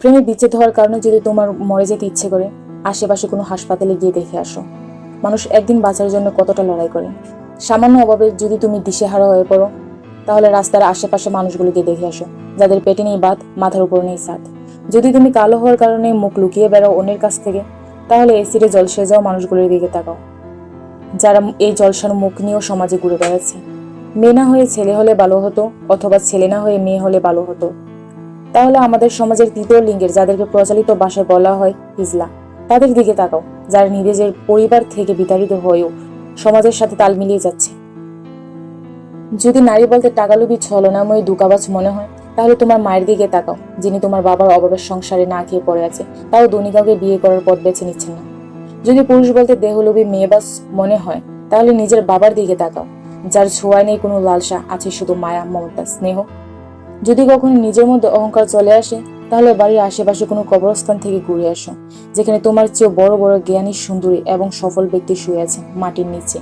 প্রেমে বিচ্ছেদ হওয়ার কারণে যদি তোমার মরে যেতে ইচ্ছে করে, আশেপাশে কোনো হাসপাতালে গিয়ে দেখে আসো মানুষ একদিন বাঁচার জন্য কতটা লড়াই করে। সামান্য অভাবে যদি তুমি দিশেহারা হয়ে পড়ো, তাহলে রাস্তার আশেপাশে মানুষগুলিকে দেখে আসো যাদের পেটে নেই ভাত, মাথার উপর নেই ছাদ। যদি তুমি কালো হওয়ার কারণে মুখ লুকিয়ে বেড়াও অন্যের কাছ থেকে, তাহলে এসিডে জলসে যাও মানুষগুলির দিকে তাকাও যারা এই জলসানো মুখ নিয়েও সমাজে ঘুরে বেড়াচ্ছে। মেয়ে না হয়ে ছেলে হলে ভালো হতো, অথবা ছেলে না হয়ে মেয়ে হলে ভালো হতো। তাহলে আমাদের সমাজের তৃতীয় লিঙ্গের যাদেরকে প্রচলিত ভাষায় বলা হয় হিজলা, তাদের দিকে তাকাও যারা নিজের পরিবার থেকে বিতাড়িত হয়েও সমাজের সাথে তাল মিলিয়ে যাচ্ছে। যদি নারী বলতে টাকালুবি, ছলনাময়ী, দুকাবাজ মনে হয়, তাহলে তোমার মায়ের দিকে তাকাও যিনি তোমার বাবার অভাবের সংসারে না খেয়ে পড়ে আছে, তাও ধনী কাউকে বিয়ে করার পথ বেছে নিচ্ছেন না। যদি পুরুষ বলতে দেহলোভী, মেয়েবাস মনে হয়, তাহলে নিজের বাবার দিকে তাকাও যার ছোঁয়ায় নেই কোনো লালসা, আছে শুধু মায়া, মমতা, স্নেহ। যদি কখনো নিজের মধ্যে অহংকার চলে আসে, তাহলে বাড়ির আশেপাশে কোনো কবরস্থান থেকে ঘুরে আসো যেখানে তোমার চেয়ে বড় বড় জ্ঞানী, সুন্দরী এবং সফল ব্যক্তি শুয়ে আছে মাটির নিচে।